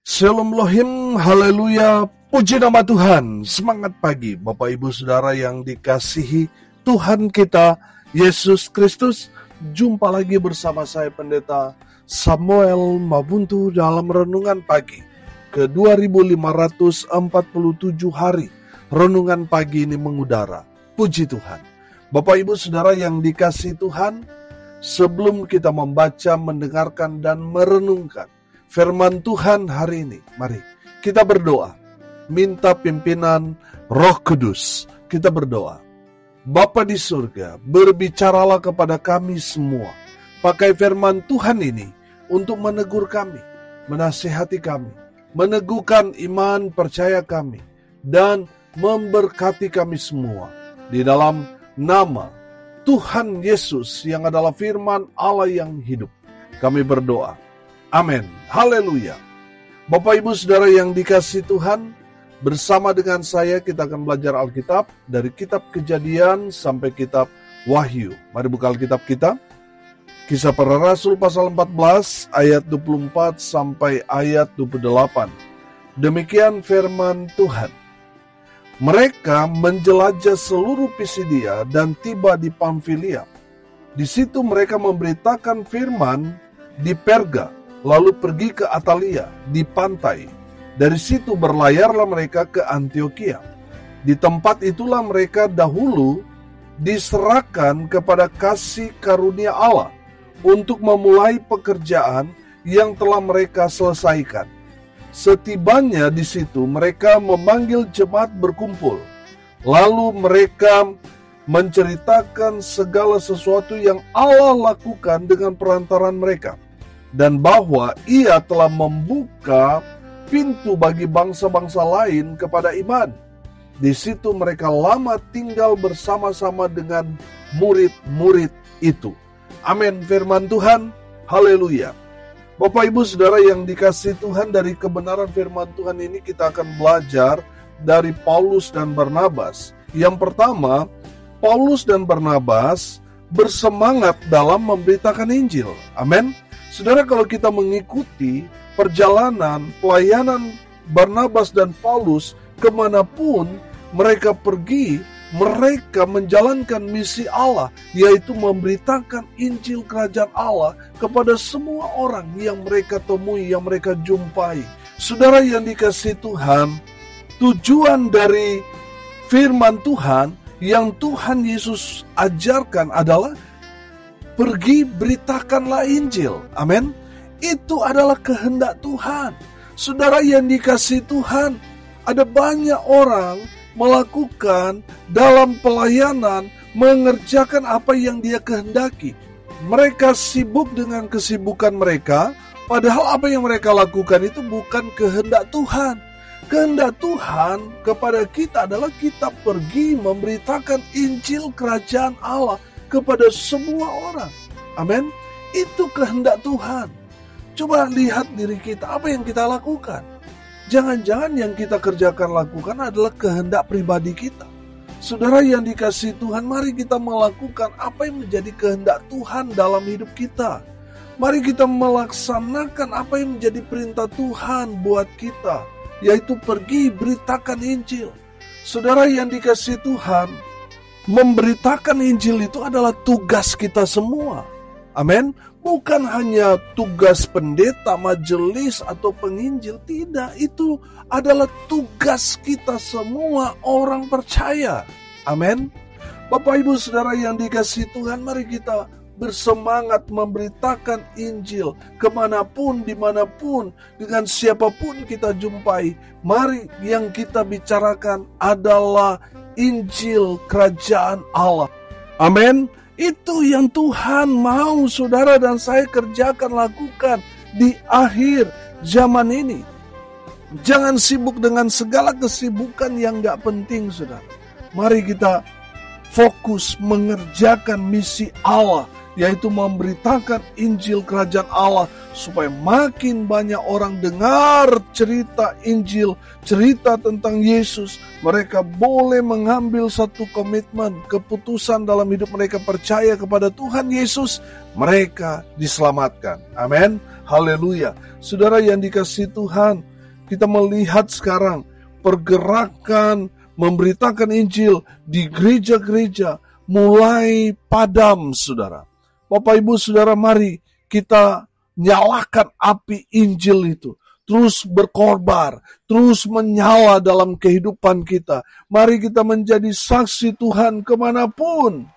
Shalom Elohim, haleluya, puji nama Tuhan. Semangat pagi Bapak Ibu Saudara yang dikasihi Tuhan kita Yesus Kristus. Jumpa lagi bersama saya Pendeta Samuel Mabuntu dalam renungan pagi ke 2547 hari. Renungan pagi ini mengudara. Puji Tuhan. Bapak Ibu Saudara yang dikasihi Tuhan, sebelum kita membaca, mendengarkan dan merenungkan firman Tuhan hari ini, mari kita berdoa, minta pimpinan Roh Kudus. Kita berdoa. Bapa di surga, berbicaralah kepada kami semua. Pakai firman Tuhan ini untuk menegur kami, menasihati kami, meneguhkan iman percaya kami, dan memberkati kami semua. Di dalam nama Tuhan Yesus yang adalah firman Allah yang hidup, kami berdoa. Amin. Haleluya. Bapak Ibu Saudara yang dikasihi Tuhan, bersama dengan saya kita akan belajar Alkitab dari kitab Kejadian sampai kitab Wahyu. Mari buka Alkitab kita. Kisah Para Rasul pasal 14 ayat 24 sampai ayat 28. Demikian firman Tuhan. Mereka menjelajah seluruh Pisidia dan tiba di Pamfilia. Di situ mereka memberitakan firman di Perga, lalu pergi ke Atalia di pantai. Dari situ berlayarlah mereka ke Antioquia. Di tempat itulah mereka dahulu diserahkan kepada kasih karunia Allah untuk memulai pekerjaan yang telah mereka selesaikan. Setibanya di situ mereka memanggil jemaat berkumpul. Lalu mereka menceritakan segala sesuatu yang Allah lakukan dengan perantaran mereka, dan bahwa Ia telah membuka pintu bagi bangsa-bangsa lain kepada iman. Di situ mereka lama tinggal bersama-sama dengan murid-murid itu. Amin. Firman Tuhan. Haleluya. Bapak Ibu Saudara yang dikasihi Tuhan, dari kebenaran firman Tuhan ini kita akan belajar dari Paulus dan Barnabas. Yang pertama, Paulus dan Barnabas bersemangat dalam memberitakan Injil. Amin. Saudara, kalau kita mengikuti perjalanan pelayanan Barnabas dan Paulus, kemanapun mereka pergi, mereka menjalankan misi Allah, yaitu memberitakan Injil Kerajaan Allah kepada semua orang yang mereka temui, yang mereka jumpai. Saudara yang dikasihi Tuhan, tujuan dari firman Tuhan yang Tuhan Yesus ajarkan adalah pergi beritakanlah Injil. Amin. Itu adalah kehendak Tuhan. Saudara yang dikasihi Tuhan, ada banyak orang melakukan dalam pelayanan, mengerjakan apa yang dia kehendaki. Mereka sibuk dengan kesibukan mereka, padahal apa yang mereka lakukan itu bukan kehendak Tuhan. Kehendak Tuhan kepada kita adalah kita pergi memberitakan Injil Kerajaan Allah kepada semua orang. Amin. Itu kehendak Tuhan. Coba lihat diri kita, apa yang kita lakukan. Jangan-jangan yang kita kerjakan lakukan adalah kehendak pribadi kita. Saudara yang dikasihi Tuhan, mari kita melakukan apa yang menjadi kehendak Tuhan dalam hidup kita. Mari kita melaksanakan apa yang menjadi perintah Tuhan buat kita, yaitu pergi beritakan Injil. Saudara yang dikasihi Tuhan, memberitakan Injil itu adalah tugas kita semua. Amin. Bukan hanya tugas pendeta, majelis, atau penginjil. Tidak, itu adalah tugas kita semua orang percaya. Amin. Bapak Ibu Saudara yang dikasihi Tuhan, mari kita bersemangat memberitakan Injil kemanapun, dimanapun, dengan siapapun kita jumpai. Mari yang kita bicarakan adalah Injil Kerajaan Allah. Amin. Itu yang Tuhan mau saudara dan saya kerjakan, lakukan di akhir zaman ini. Jangan sibuk dengan segala kesibukan yang gak penting, saudara. Mari kita fokus mengerjakan misi Allah, yaitu memberitakan Injil Kerajaan Allah, supaya makin banyak orang dengar cerita Injil, cerita tentang Yesus. Mereka boleh mengambil satu komitmen, keputusan dalam hidup mereka, percaya kepada Tuhan Yesus, mereka diselamatkan. Amin. Haleluya. Saudara yang dikasihi Tuhan, kita melihat sekarang pergerakan memberitakan Injil di gereja-gereja mulai padam, saudara. Bapak Ibu Saudara, mari kita nyalakan api Injil itu. Terus berkorbar, terus menyala dalam kehidupan kita. Mari kita menjadi saksi Tuhan kemanapun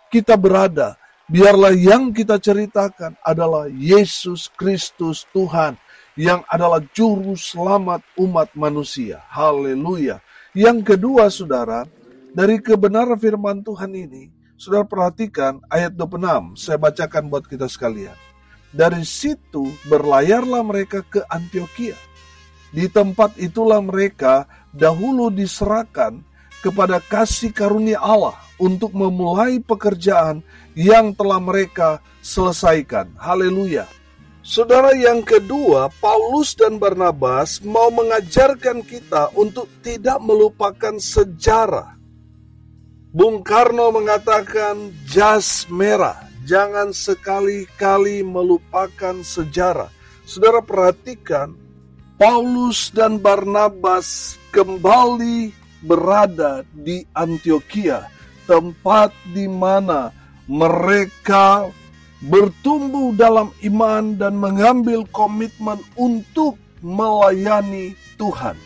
kita berada. Biarlah yang kita ceritakan adalah Yesus Kristus Tuhan, yang adalah juru selamat umat manusia. Haleluya. Yang kedua, saudara, dari kebenaran firman Tuhan ini, saudara perhatikan ayat 26, saya bacakan buat kita sekalian. Dari situ berlayarlah mereka ke Antiokhia. Di tempat itulah mereka dahulu diserahkan kepada kasih karunia Allah untuk memulai pekerjaan yang telah mereka selesaikan. Haleluya. Saudara, yang kedua, Paulus dan Barnabas mau mengajarkan kita untuk tidak melupakan sejarah. Bung Karno mengatakan jas merah, jangan sekali-kali melupakan sejarah. Saudara perhatikan, Paulus dan Barnabas kembali berada di Antiokhia, tempat di mana mereka bertumbuh dalam iman dan mengambil komitmen untuk melayani Tuhan.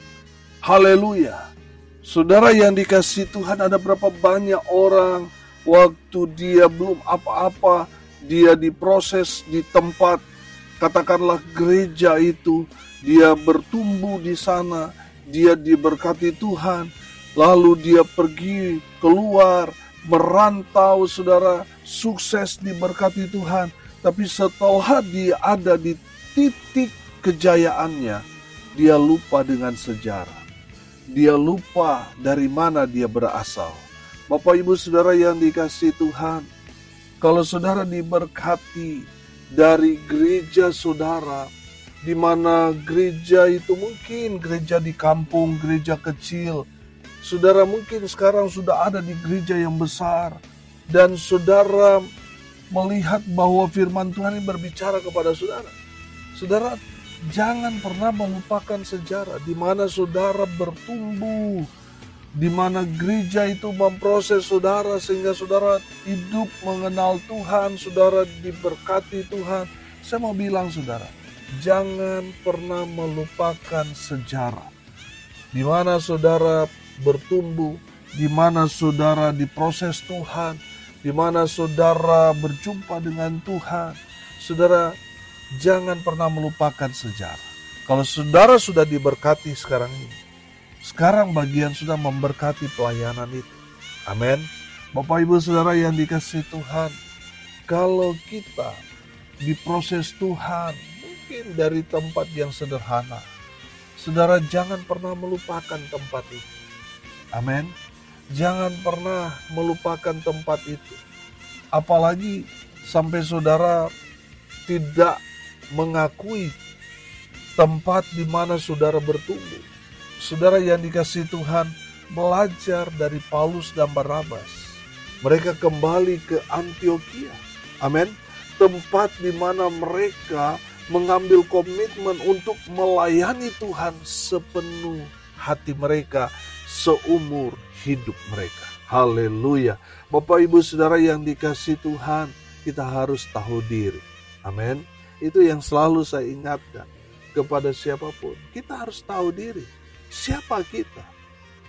Haleluya. Saudara yang dikasihi Tuhan, ada berapa banyak orang waktu dia belum apa-apa, dia diproses di tempat, katakanlah gereja itu, dia bertumbuh di sana, dia diberkati Tuhan, lalu dia pergi keluar, merantau, saudara, sukses diberkati Tuhan. Tapi setelah dia ada di titik kejayaannya, dia lupa dengan sejarah. Dia lupa dari mana dia berasal. Bapak Ibu Saudara yang dikasihi Tuhan, kalau saudara diberkati dari gereja saudara, di mana gereja itu mungkin gereja di kampung, gereja kecil, saudara mungkin sekarang sudah ada di gereja yang besar, dan saudara melihat bahwa firman Tuhan ini berbicara kepada saudara. Saudara, jangan pernah melupakan sejarah di mana saudara bertumbuh, di mana gereja itu memproses saudara sehingga saudara hidup mengenal Tuhan, saudara diberkati Tuhan. Saya mau bilang saudara, jangan pernah melupakan sejarah. Di mana saudara bertumbuh, di mana saudara diproses Tuhan, di mana saudara berjumpa dengan Tuhan. Saudara, jangan pernah melupakan sejarah. Kalau saudara sudah diberkati sekarang ini, sekarang bagian sudah memberkati pelayanan itu. Amin. Bapak Ibu Saudara yang dikasihi Tuhan, kalau kita diproses Tuhan, mungkin dari tempat yang sederhana, saudara jangan pernah melupakan tempat itu. Amin. Jangan pernah melupakan tempat itu. Apalagi sampai saudara tidak mengakui tempat di mana saudara bertumbuh. Saudara yang dikasihi Tuhan, belajar dari Paulus dan Barnabas. Mereka kembali ke Antiokhia. Amin. Tempat di mana mereka mengambil komitmen untuk melayani Tuhan sepenuh hati mereka seumur hidup mereka. Haleluya. Bapak Ibu Saudara yang dikasihi Tuhan, kita harus tahu diri. Amin. Itu yang selalu saya ingatkan kepada siapapun. Kita harus tahu diri. Siapa kita?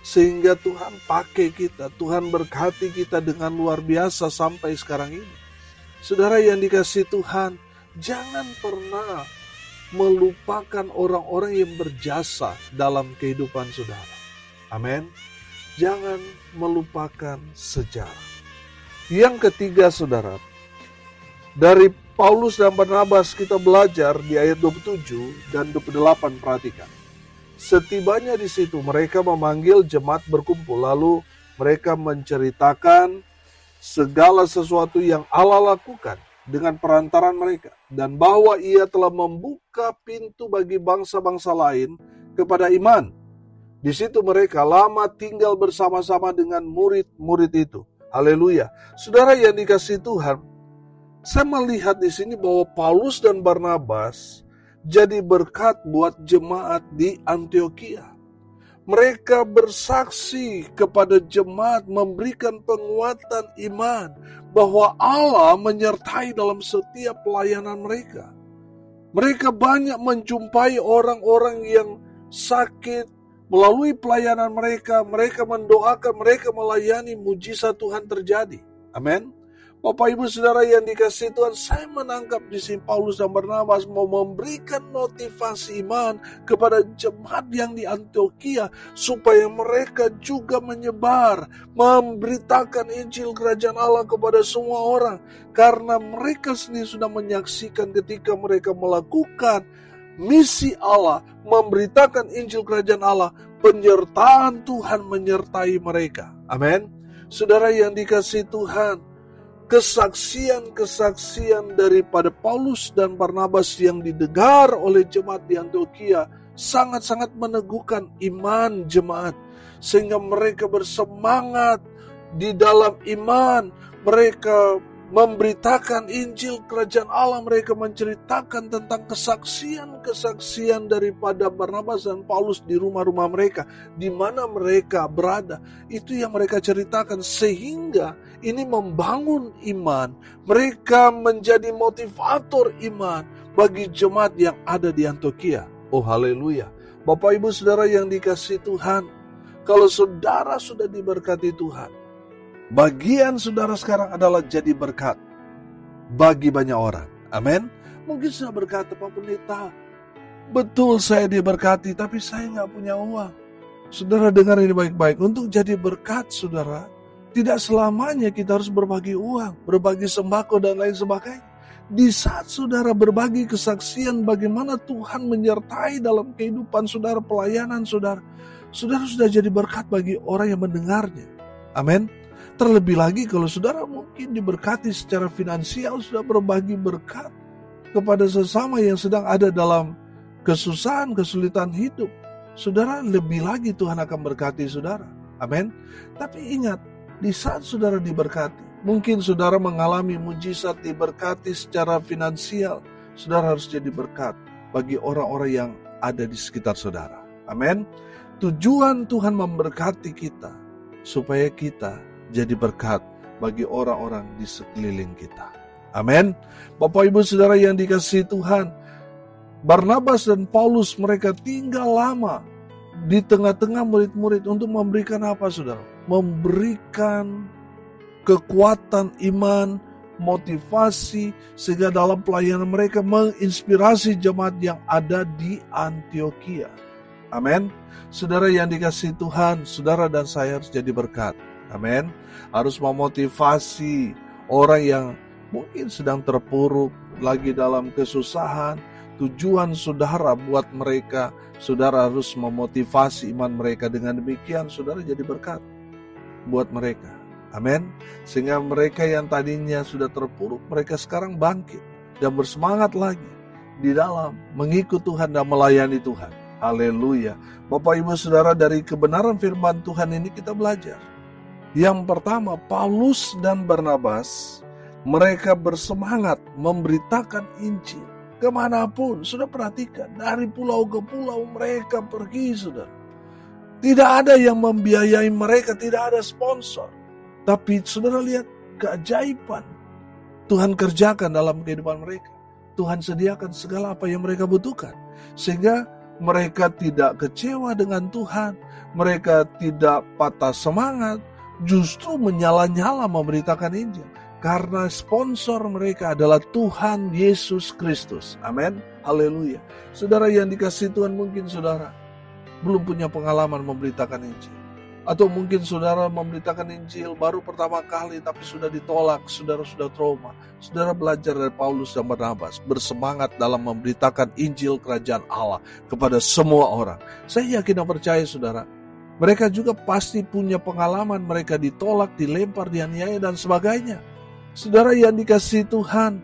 Sehingga Tuhan pakai kita. Tuhan berkati kita dengan luar biasa sampai sekarang ini. Saudara yang dikasihi Tuhan, jangan pernah melupakan orang-orang yang berjasa dalam kehidupan saudara. Amin. Jangan melupakan sejarah. Yang ketiga, saudara, dari Paulus dan Barnabas kita belajar di ayat 27 dan 28, perhatikan. Setibanya di situ mereka memanggil jemaat berkumpul, lalu mereka menceritakan segala sesuatu yang Allah lakukan dengan perantaran mereka, dan bahwa Ia telah membuka pintu bagi bangsa-bangsa lain kepada iman. Di situ mereka lama tinggal bersama-sama dengan murid-murid itu. Haleluya. Saudara yang dikasihi Tuhan, saya melihat di sini bahwa Paulus dan Barnabas jadi berkat buat jemaat di Antiokhia. Mereka bersaksi kepada jemaat, memberikan penguatan iman bahwa Allah menyertai dalam setiap pelayanan mereka. Mereka banyak menjumpai orang-orang yang sakit. Melalui pelayanan mereka, mereka mendoakan, mereka melayani, mujizat Tuhan terjadi. Amin. Bapak Ibu Saudara yang dikasihi Tuhan, saya menangkap di sini Paulus dan Barnabas mau memberikan motivasi iman kepada jemaat yang di Antiokhia supaya mereka juga menyebar, memberitakan Injil Kerajaan Allah kepada semua orang, karena mereka sendiri sudah menyaksikan ketika mereka melakukan misi Allah, memberitakan Injil Kerajaan Allah, penyertaan Tuhan menyertai mereka. Amin. Saudara yang dikasihi Tuhan, kesaksian-kesaksian daripada Paulus dan Barnabas yang didengar oleh jemaat di Antiokhia sangat-sangat meneguhkan iman jemaat, sehingga mereka bersemangat di dalam iman. Mereka memberitakan Injil Kerajaan Allah, mereka menceritakan tentang kesaksian-kesaksian daripada Barnabas dan Paulus di rumah-rumah mereka, di mana mereka berada. Itu yang mereka ceritakan, sehingga ini membangun iman. Mereka menjadi motivator iman bagi jemaat yang ada di Antiokhia. Oh haleluya. Bapak Ibu Saudara yang dikasihi Tuhan, kalau saudara sudah diberkati Tuhan, bagian saudara sekarang adalah jadi berkat bagi banyak orang. Amin. Mungkin sudah berkata, Pak Pendeta, betul saya diberkati, tapi saya nggak punya uang. Saudara dengar ini baik-baik. Untuk jadi berkat saudara, tidak selamanya kita harus berbagi uang, berbagi sembako dan lain sebagainya. Di saat saudara berbagi kesaksian bagaimana Tuhan menyertai dalam kehidupan saudara, pelayanan saudara, saudara sudah jadi berkat bagi orang yang mendengarnya. Amin. Terlebih lagi kalau saudara mungkin diberkati secara finansial, sudah berbagi berkat kepada sesama yang sedang ada dalam kesusahan, kesulitan hidup, saudara, lebih lagi Tuhan akan berkati saudara. Amin. Tapi ingat, di saat saudara diberkati, mungkin saudara mengalami mujizat diberkati secara finansial, saudara harus jadi berkat bagi orang-orang yang ada di sekitar saudara. Amin. Tujuan Tuhan memberkati kita supaya kita jadi berkat bagi orang-orang di sekeliling kita. Amin. Bapak Ibu Saudara yang dikasihi Tuhan, Barnabas dan Paulus mereka tinggal lama di tengah-tengah murid-murid untuk memberikan apa saudara? Memberikan kekuatan iman, motivasi, sehingga dalam pelayanan mereka menginspirasi jemaat yang ada di Antiokhia. Amin. Saudara yang dikasihi Tuhan, saudara dan saya harus jadi berkat. Amin. Harus memotivasi orang yang mungkin sedang terpuruk, lagi dalam kesusahan. Tujuan saudara buat mereka, saudara harus memotivasi iman mereka. Dengan demikian saudara jadi berkat buat mereka. Amin. Sehingga mereka yang tadinya sudah terpuruk, mereka sekarang bangkit dan bersemangat lagi di dalam mengikut Tuhan dan melayani Tuhan. Haleluya. Bapak Ibu Saudara, dari kebenaran firman Tuhan ini kita belajar. Yang pertama, Paulus dan Barnabas, mereka bersemangat memberitakan Injil kemanapun. Sudah perhatikan, dari pulau ke pulau mereka pergi, saudara. Tidak ada yang membiayai mereka, tidak ada sponsor. Tapi saudara lihat keajaiban Tuhan kerjakan dalam kehidupan mereka. Tuhan sediakan segala apa yang mereka butuhkan. Sehingga mereka tidak kecewa dengan Tuhan. Mereka tidak patah semangat. Justru menyala-nyala memberitakan Injil. Karena sponsor mereka adalah Tuhan Yesus Kristus. Amin. Haleluya. Saudara yang dikasihi Tuhan, mungkin saudara belum punya pengalaman memberitakan Injil. Atau mungkin saudara memberitakan Injil baru pertama kali tapi sudah ditolak, saudara sudah trauma. Saudara belajar dari Paulus dan Barnabas, bersemangat dalam memberitakan Injil Kerajaan Allah kepada semua orang. Saya yakin dan percaya saudara, mereka juga pasti punya pengalaman, mereka ditolak, dilempar, dianiaya, dan sebagainya. Saudara yang dikasihi Tuhan,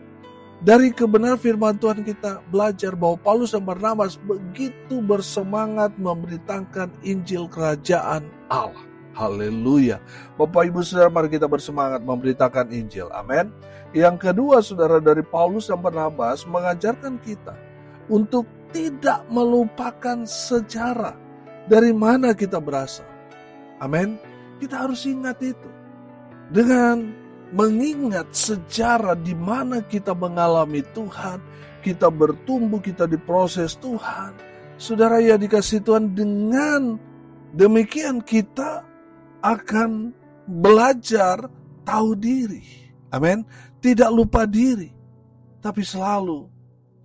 dari kebenaran firman Tuhan kita belajar bahwa Paulus dan Barnabas begitu bersemangat memberitakan Injil Kerajaan Allah. Haleluya. Bapak Ibu Saudara, mari kita bersemangat memberitakan Injil. Amin. Yang kedua saudara, dari Paulus dan Barnabas mengajarkan kita untuk tidak melupakan sejarah dari mana kita berasal. Amin. Kita harus ingat itu. Dengan mengingat sejarah di mana kita mengalami Tuhan, kita bertumbuh, kita diproses Tuhan. Saudara yang dikasihi Tuhan, dengan demikian kita akan belajar tahu diri. Amin. Tidak lupa diri, tapi selalu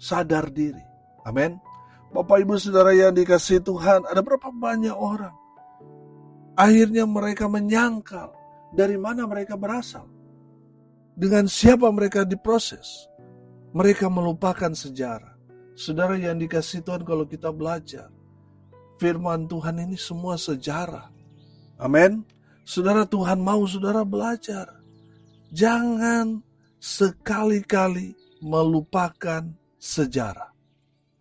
sadar diri. Amin. Bapak Ibu Saudara yang dikasihi Tuhan, ada berapa banyak orang akhirnya mereka menyangkal dari mana mereka berasal, dengan siapa mereka diproses. Mereka melupakan sejarah. Saudara yang dikasihi Tuhan, kalau kita belajar firman Tuhan ini semua sejarah. Amin. Saudara, Tuhan mau saudara belajar. Jangan sekali-kali melupakan sejarah.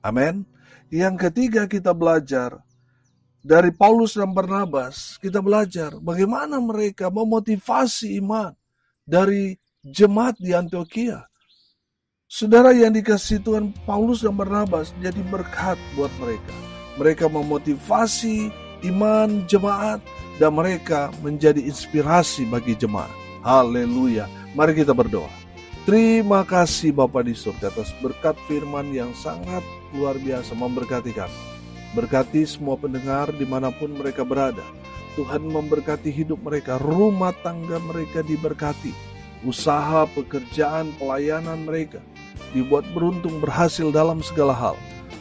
Amin. Yang ketiga, kita belajar dari Paulus dan Barnabas. Kita belajar bagaimana mereka memotivasi iman dari jemaat di Antioquia. Saudara yang dikasihi Tuhan, Paulus dan Barnabas jadi berkat buat mereka. Mereka memotivasi iman jemaat dan mereka menjadi inspirasi bagi jemaat. Haleluya. Mari kita berdoa. Terima kasih Bapa di surga atas berkat firman yang sangat luar biasa memberkati kami. Berkati semua pendengar dimanapun mereka berada. Tuhan memberkati hidup mereka, rumah tangga mereka diberkati. Usaha, pekerjaan, pelayanan mereka dibuat beruntung, berhasil dalam segala hal.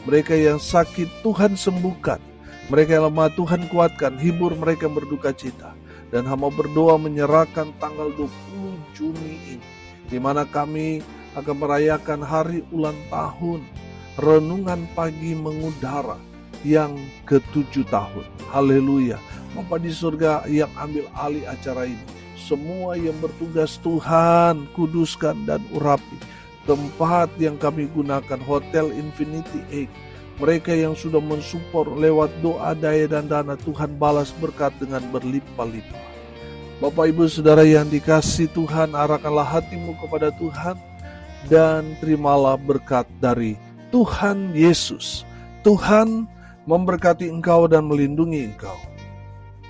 Mereka yang sakit Tuhan sembuhkan. Mereka yang lemah Tuhan kuatkan. Hibur mereka yang berduka cita. Dan hamba berdoa menyerahkan tanggal 20 Juni ini, di mana kami akan merayakan hari ulang tahun Renungan Pagi Mengudara yang ke-7 tahun. Haleluya. Bapa di surga yang ambil alih acara ini, semua yang bertugas Tuhan kuduskan dan urapi. Tempat yang kami gunakan, Hotel Infinity Egg, mereka yang sudah mensupport lewat doa, daya dan dana, Tuhan balas berkat dengan berlimpah-limpah. Bapak Ibu Saudara yang dikasihi Tuhan, arahkanlah hatimu kepada Tuhan dan terimalah berkat dari Tuhan Yesus. Tuhan memberkati engkau dan melindungi engkau.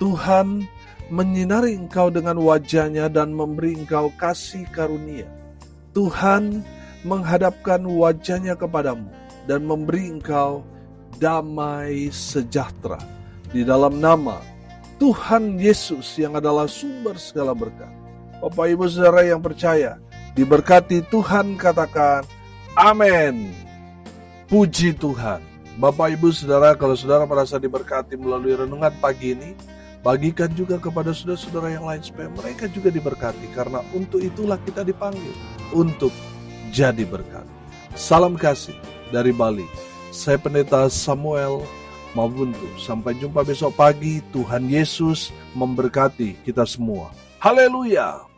Tuhan menyinari engkau dengan wajah-Nya dan memberi engkau kasih karunia. Tuhan menghadapkan wajah-Nya kepadamu dan memberi engkau damai sejahtera. Di dalam nama Tuhan Yesus yang adalah sumber segala berkat. Bapak Ibu Saudara yang percaya, diberkati Tuhan, katakan amin. Puji Tuhan. Bapak Ibu Saudara, kalau saudara merasa diberkati melalui renungan pagi ini, bagikan juga kepada saudara-saudara yang lain supaya mereka juga diberkati. Karena untuk itulah kita dipanggil, untuk jadi berkat. Salam kasih dari Bali. Saya Pendeta Samuel Mabuntu. Sampai jumpa besok pagi. Tuhan Yesus memberkati kita semua. Haleluya.